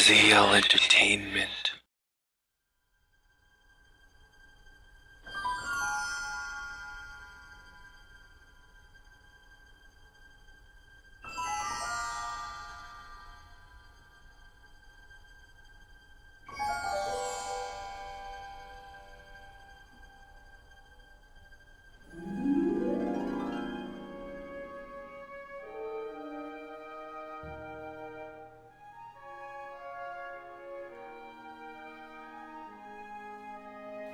ZL Entertainment.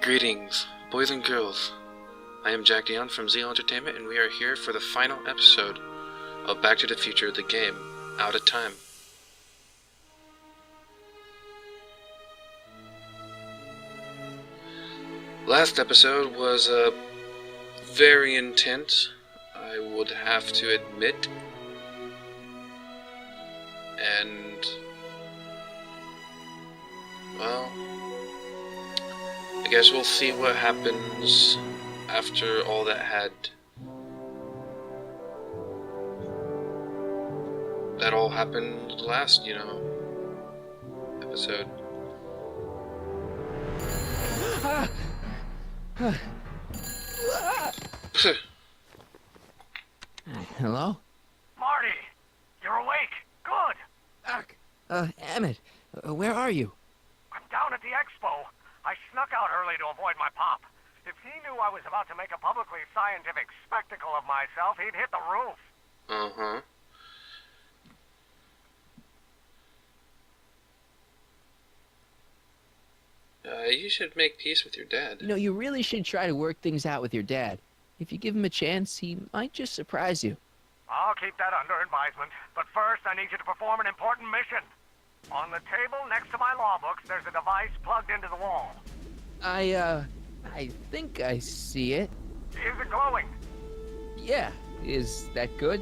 Greetings, boys and girls. I am Jack Dion from ZL Entertainment, and we are here for the final episode of Back to the Future, the game, Outatime. Last episode was very intense, I would have to admit. And, well, I guess we'll see what happens after all that all happened last, episode. Hello? Marty! You're awake! Good! Doc! Emmett, where are you? I'm down at the expo. I snuck out early to avoid my pop. If he knew I was about to make a publicly scientific spectacle of myself, he'd hit the roof. Uh-huh. You should make peace with your dad. You know, you really should try to work things out with your dad. If you give him a chance, he might just surprise you. I'll keep that under advisement. But first, I need you to perform an important mission. On the table next to my law books, there's a device plugged into the wall. I think I see it. Is it glowing? Yeah. Is that good?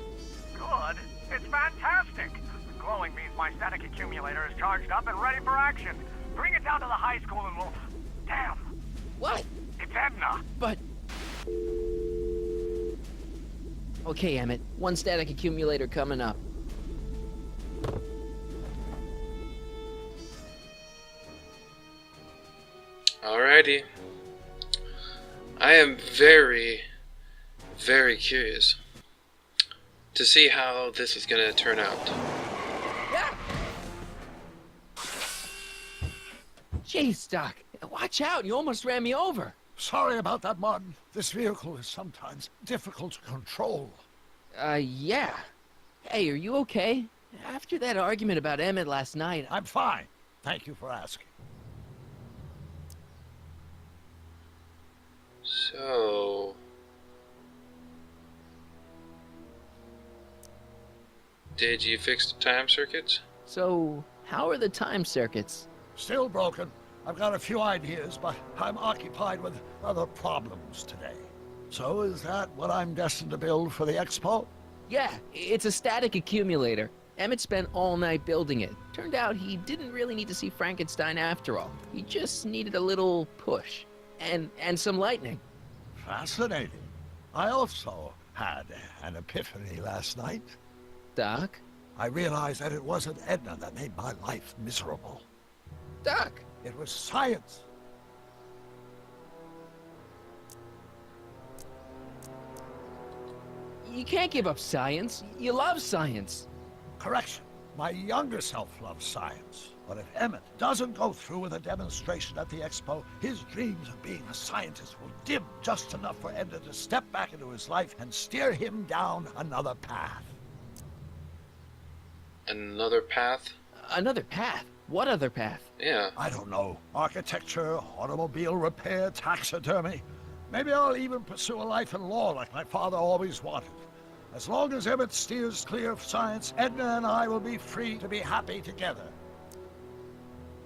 Good? It's fantastic! Glowing means my static accumulator is charged up and ready for action. Bring it down to the high school and we'll... Damn! What? It's Edna! But... Okay, Emmett. One static accumulator coming up. Alrighty. I am very, very curious to see how this is gonna turn out. Jeez, Doc. Watch out. You almost ran me over. Sorry about that, Martin. This vehicle is sometimes difficult to control. Yeah. Hey, are you okay? After that argument about Emmett last night... I'm fine. Thank you for asking. So... did you fix the time circuits? So, how are the time circuits? Still broken. I've got a few ideas, but I'm occupied with other problems today. So is that what I'm destined to build for the expo? Yeah, it's a static accumulator. Emmett spent all night building it. Turned out he didn't really need to see Frankenstein after all. He just needed a little push. And some lightning. Fascinating. I also had an epiphany last night. Doc? I realized that it wasn't Edna that made my life miserable. Doc! It was science. You can't give up science. You love science. Correction. My younger self loves science. But if Emmett doesn't go through with a demonstration at the expo, his dreams of being a scientist will dim just enough for Edna to step back into his life and steer him down another path. Another path? Another path? What other path? Yeah. I don't know. Architecture, automobile repair, taxidermy. Maybe I'll even pursue a life in law like my father always wanted. As long as Emmett steers clear of science, Edna and I will be free to be happy together.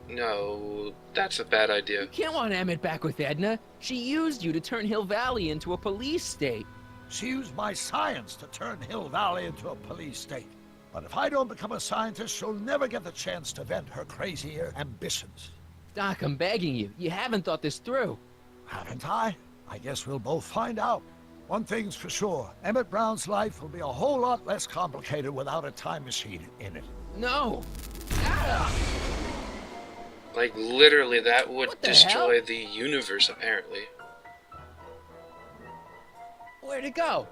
No, that's a bad idea. You can't want Emmett back with Edna. She used you to turn Hill Valley into a police state. She used my science to turn Hill Valley into a police state. But if I don't become a scientist, she'll never get the chance to vent her crazier ambitions. Doc, I'm begging you. You haven't thought this through. Haven't I? I guess we'll both find out. One thing's for sure. Emmett Brown's life will be a whole lot less complicated without a time machine in it. No. Like, literally, that would What the destroy hell? the universe, apparently. Where'd it go?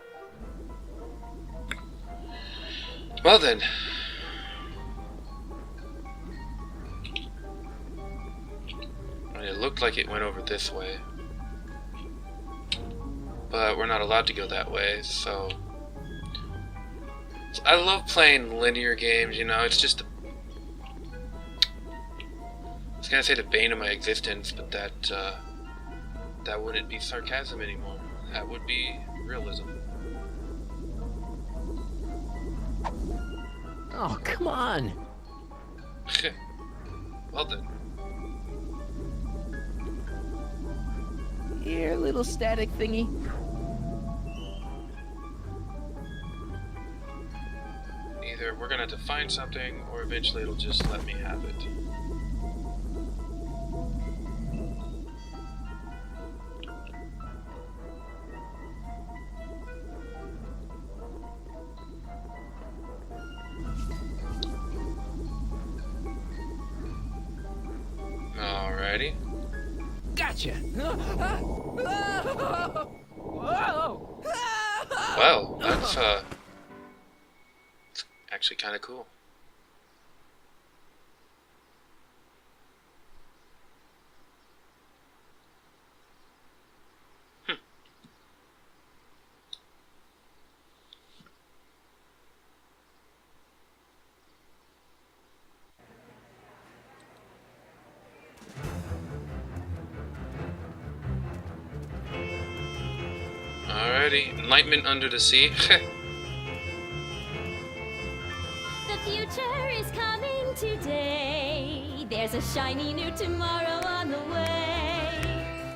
Well then. I mean, it looked like it went over this way. But we're not allowed to go that way, so... I love playing linear games, you know, it's just... I was gonna say the bane of my existence, but that wouldn't be sarcasm anymore. That would be realism. Oh, come on. Well then. Here, little static thingy. Either we're gonna have to find something, or eventually it'll just let me have it. Alrighty. Gotcha. Whoa. Well, that's it's actually kind of cool. Alrighty, enlightenment under the sea. The future is coming today. There's a shiny new tomorrow on the way.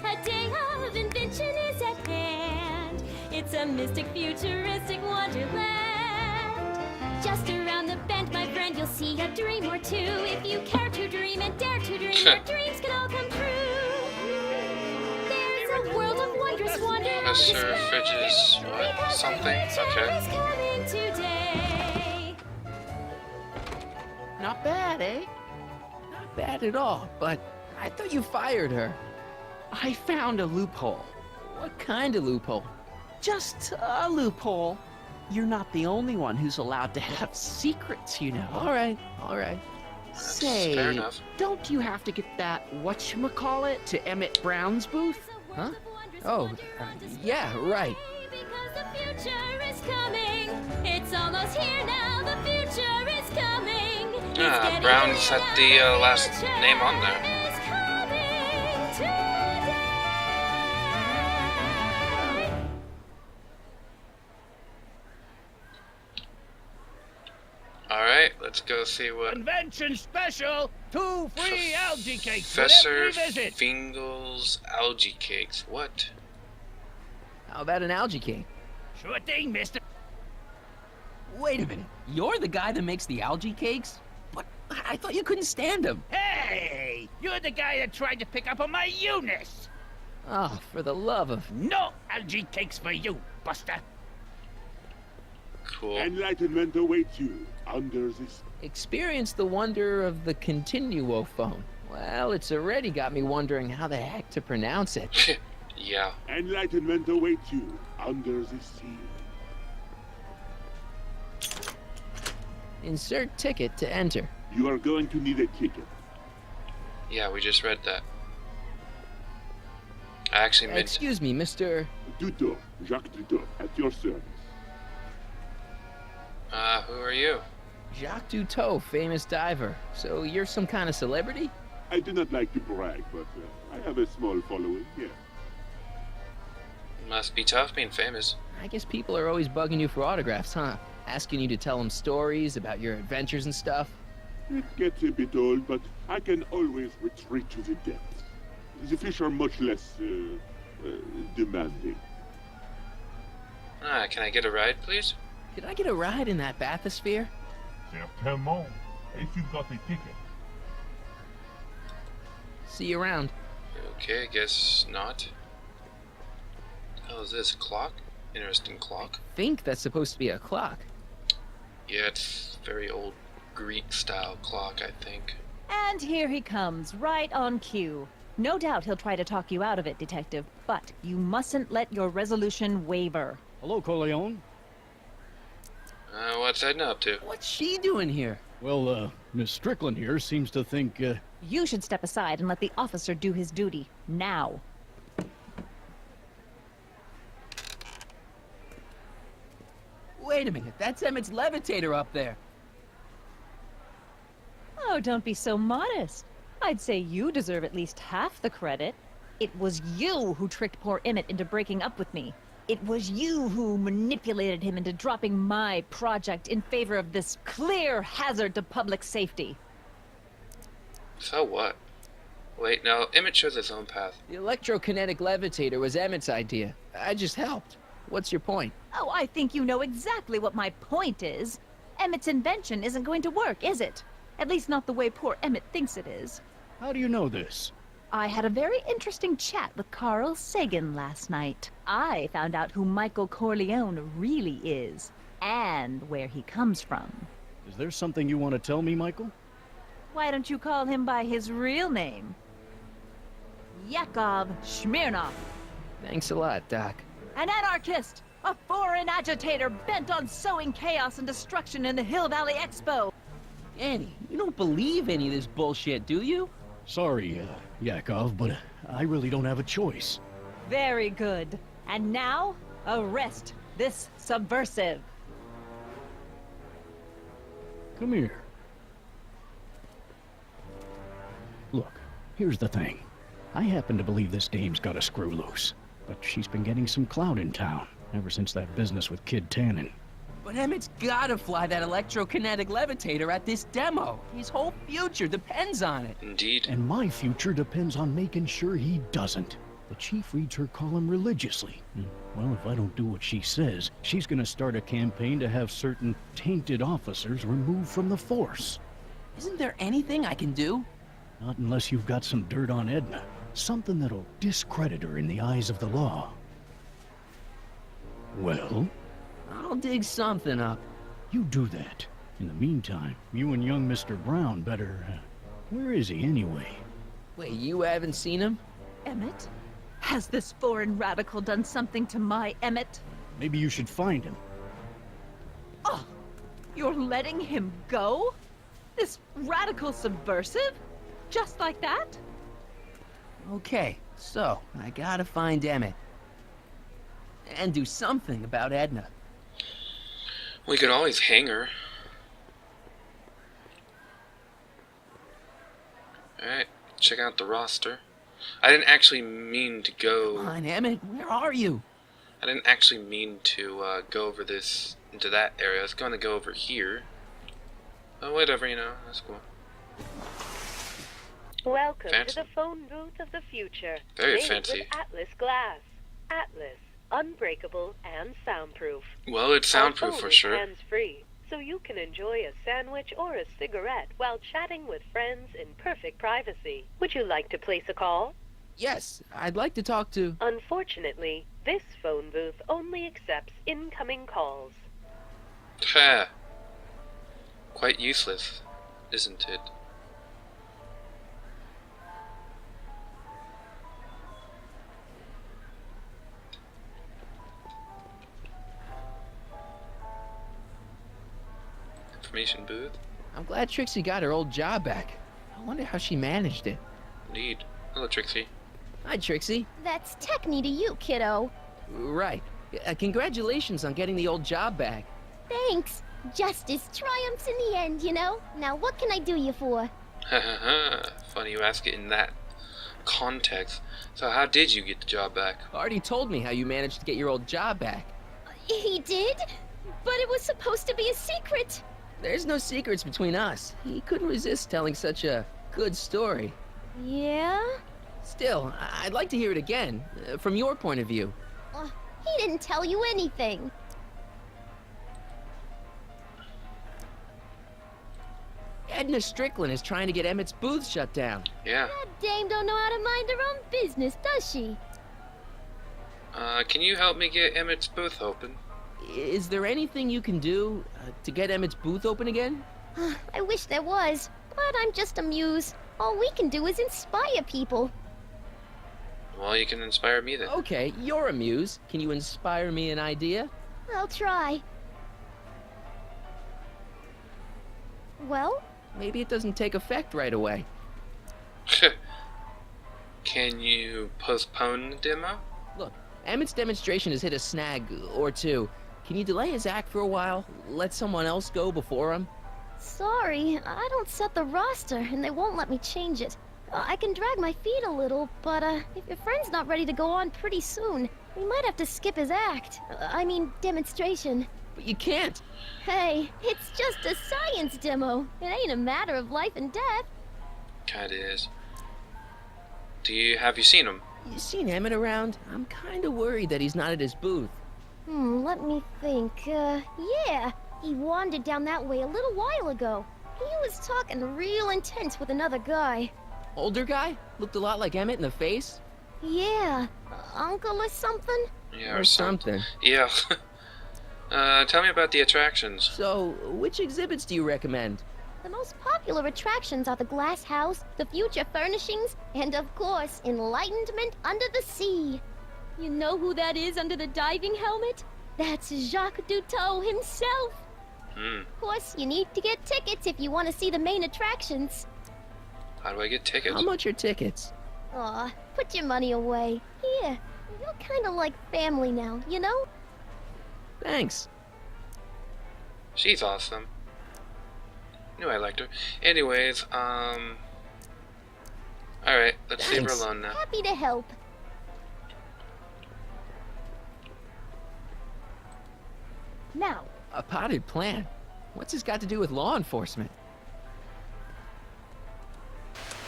A day of invention is at hand. It's a mystic, futuristic wonderland. Just around the bend, my friend, you'll see a dream or two. If you care to dream and dare to dream, your dreams can all come true. There's a world of wondrous wonder. Professor Fridge's what? Something? Okay. Today. Not bad, eh? Not bad at all, but I thought you fired her. I found a loophole. What kind of loophole? Just a loophole. You're not the only one who's allowed to have secrets, you know. All right. That's Say, fair enough. don't you have to get that whatchamacallit to Emmett Brown's booth? Huh? Oh, yeah, right. Because the future is coming. It's almost here now. The future is coming. It's getting Brown's here had the now. last The name on there. future is coming today. Alright, let's go see what Convention special! 2 free algae cakes with Professor every visit! Fingal's algae cakes. What? How about an algae cake? Sure thing, mister. Wait a minute. You're the guy that makes the algae cakes? What? I thought you couldn't stand them. Hey! You're the guy that tried to pick up on my Eunice! Oh, for the love of... No algae cakes for you, Buster! Cool. Enlightenment awaits you under this. Experience the wonder of the continuo phone. Well, it's already got me wondering how the heck to pronounce it. Yeah. Enlightenment awaits you under the sea. Insert ticket to enter. You are going to need a ticket. Yeah, we just read that. I actually meant... Excuse me, Mr... Duto, Jacques Duto, at your service. Who are you? Jacques Duteau, famous diver. So you're some kind of celebrity? I do not like to brag, but I have a small following, yes. Must be tough being famous. I guess people are always bugging you for autographs, huh? Asking you to tell them stories about your adventures and stuff. It gets a bit old, but I can always retreat to the depths. The fish are much less, demanding. Can I get a ride, please? Could I get a ride in that bathysphere? Certainement, if you've got a ticket. See you around. Okay, I guess not. What the hell is this? Clock? Interesting clock. Think that's supposed to be a clock. Yeah, it's very old Greek style clock, I think. And here he comes, right on cue. No doubt he'll try to talk you out of it, Detective, but you mustn't let your resolution waver. Hello, Corleone. What's Edna up to? What's she doing here? Well, Miss Strickland here seems to think, You should step aside and let the officer do his duty. Now. Wait a minute, that's Emmett's levitator up there. Oh, don't be so modest. I'd say you deserve at least half the credit. It was you who tricked poor Emmett into breaking up with me. It was you who manipulated him into dropping my project in favor of this clear hazard to public safety. So what? Wait, no, Emmett chose his own path. The electrokinetic levitator was Emmett's idea. I just helped. What's your point? Oh, I think you know exactly what my point is. Emmett's invention isn't going to work, is it? At least not the way poor Emmett thinks it is. how do you know this? I had a very interesting chat with Carl Sagan last night. I found out who Michael Corleone really is, and where he comes from. Is there something you want to tell me, Michael? Why don't you call him by his real name? Yakov Smirnov. Thanks a lot, Doc. An anarchist! A foreign agitator bent on sowing chaos and destruction in the Hill Valley Expo! Annie, you don't believe any of this bullshit, do you? Sorry, Yakov, but I really don't have a choice. Very good. And now, arrest this subversive. Come here. Look, here's the thing. I happen to believe this dame's got a screw loose, but she's been getting some clout in town ever since that business with Kid Tannen. But Emmett's gotta fly that electrokinetic levitator at this demo. His whole future depends on it. Indeed. And my future depends on making sure he doesn't. The chief reads her column religiously. Well, if I don't do what she says, she's gonna start a campaign to have certain tainted officers removed from the force. Isn't there anything I can do? Not unless you've got some dirt on Edna. Something that'll discredit her in the eyes of the law. Well? I'll dig something up. You do that. In the meantime, you and young Mr. Brown better... where is he anyway? Wait, you haven't seen him? Emmett? Has this foreign radical done something to my Emmett? Maybe you should find him. Oh, you're letting him go? This radical subversive? Just like that? Okay, so I gotta find Emmett. And do something about Edna. We could always hang her. Alright, check out the roster. I didn't actually mean to go... Come on, Emmett, where are you? I didn't actually mean to go over this, into that area. I was going to go over here. Oh, whatever, you know, that's cool. Welcome Fancy. to the phone booth of the future. Very made fancy. With Atlas glass. Atlas, unbreakable and soundproof. Well, it's soundproof Our phone for is sure. hands-free, so you can enjoy a sandwich or a cigarette while chatting with friends in perfect privacy. Would you like to place a call? Yes, I'd like to talk to... Unfortunately, this phone booth only accepts incoming calls. Ha! Quite useless, isn't it? Information booth? I'm glad Trixie got her old job back. I wonder how she managed it. Indeed. Hello, Trixie. Hi, Trixie. That's techni to you, kiddo. Right. Congratulations on getting the old job back. Thanks. Justice triumphs in the end, you know? Now what can I do you for? Ha ha ha. Funny you ask it in that context. So how did you get the job back? Already told me how you managed to get your old job back. He did? But it was supposed to be a secret. There's no secrets between us. He couldn't resist telling such a good story. Yeah? Still, I'd like to hear it again, from your point of view. He didn't tell you anything. Edna Strickland is trying to get Emmett's booth shut down. Yeah. That dame don't know how to mind her own business, does she? Can you help me get Emmett's booth open? Is there anything you can do to get Emmett's booth open again? I wish there was. But I'm just a muse. All we can do is inspire people. Well, you can inspire me then. Okay, you're a muse. Can you inspire me an idea? I'll try. Well? Maybe it doesn't take effect right away. Can you postpone the demo? Look, Emmett's demonstration has hit a snag or two. Can you delay his act for a while? Let someone else go before him? Sorry, I don't set the roster, and they won't let me change it. I can drag my feet a little, but if your friend's not ready to go on pretty soon, we might have to skip his act. I mean, demonstration. But you can't. Hey, it's just a science demo. It ain't a matter of life and death. Kinda is. Have you seen him? You seen Emmett around? I'm kinda worried that he's not at his booth. Let me think. Yeah. He wandered down that way a little while ago. He was talking real intense with another guy. Older guy? Looked a lot like Emmett in the face? Yeah. Uncle or something? Yeah, Or something. Yeah. Tell me about the attractions. So, which exhibits do you recommend? The most popular attractions are the Glass House, the Future Furnishings, and of course, Enlightenment Under the Sea. You know who that is under the diving helmet? That's Jacques Cousteau himself. Of course, you need to get tickets if you want to see the main attractions. How do I get tickets? How much are tickets? Aw, put your money away. Here, you're kind of like family now, you know? Thanks. She's awesome. Knew I liked her. Anyways, alright, let's leave her Thanks. alone now. Happy to help. Now, A potted plant? What's this got to do with law enforcement?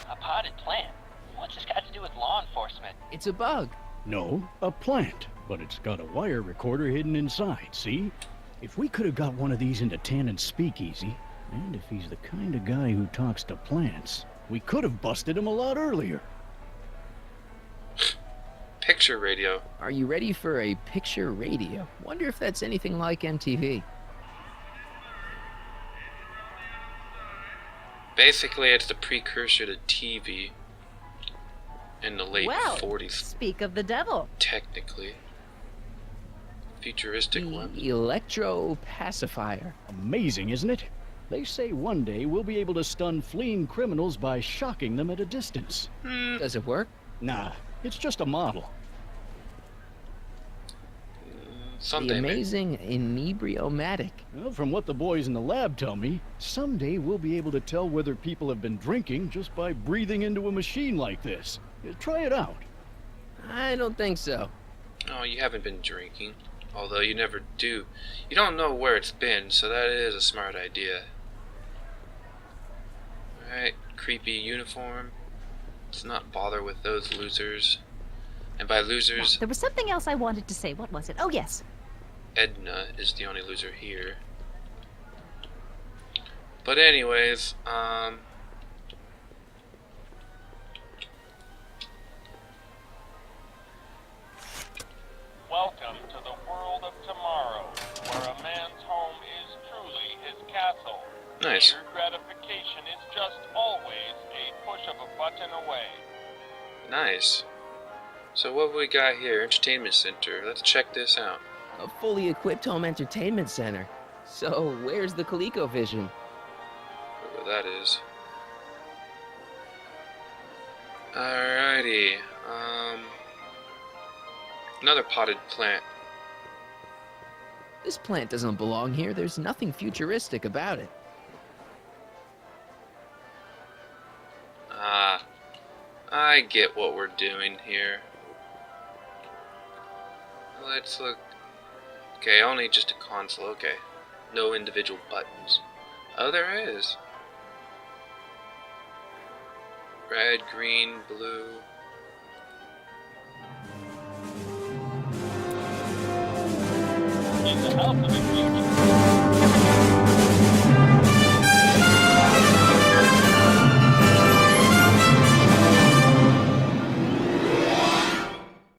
A potted plant? What's this got to do with law enforcement? It's a bug. No, a plant, but it's got a wire recorder hidden inside, see? If we could have got one of these into Tannen's speakeasy, and if he's the kind of guy who talks to plants, we could have busted him a lot earlier. Picture radio. Are you ready for a picture radio? Wonder if that's anything like MTV. Basically, it's the precursor to TV in the late Well, 40s. speak of the devil. Technically. Futuristic one. The electro pacifier. Amazing, isn't it? They say one day we'll be able to stun fleeing criminals by shocking them at a distance. Does it work? Nah, it's just a model. Someday, The amazing inebriomatic. Well, from what the boys in the lab tell me, someday we'll be able to tell whether people have been drinking just by breathing into a machine like this. Try it out. I don't think so. Oh, you haven't been drinking. Although you never do. You don't know where it's been, so that is a smart idea. Alright, creepy uniform. Let's not bother with those losers. And by losers, Now, there was something else I wanted to say. What was it? Oh, yes. Edna is the only loser here. But anyways, Welcome to the world of tomorrow, where a man's home is truly his castle. Nice. Your gratification is just always a push of a button away. Nice. So what have we got here? Entertainment center. Let's check this out. A fully equipped home entertainment center. So, where's the ColecoVision? Whatever that is. Alrighty. Another potted plant. This plant doesn't belong here. There's nothing futuristic about it. Ah, I get what we're doing here. Let's look. Okay, only just a console. Okay. No individual buttons. Oh, there is. Red, green, blue. In the house of the future,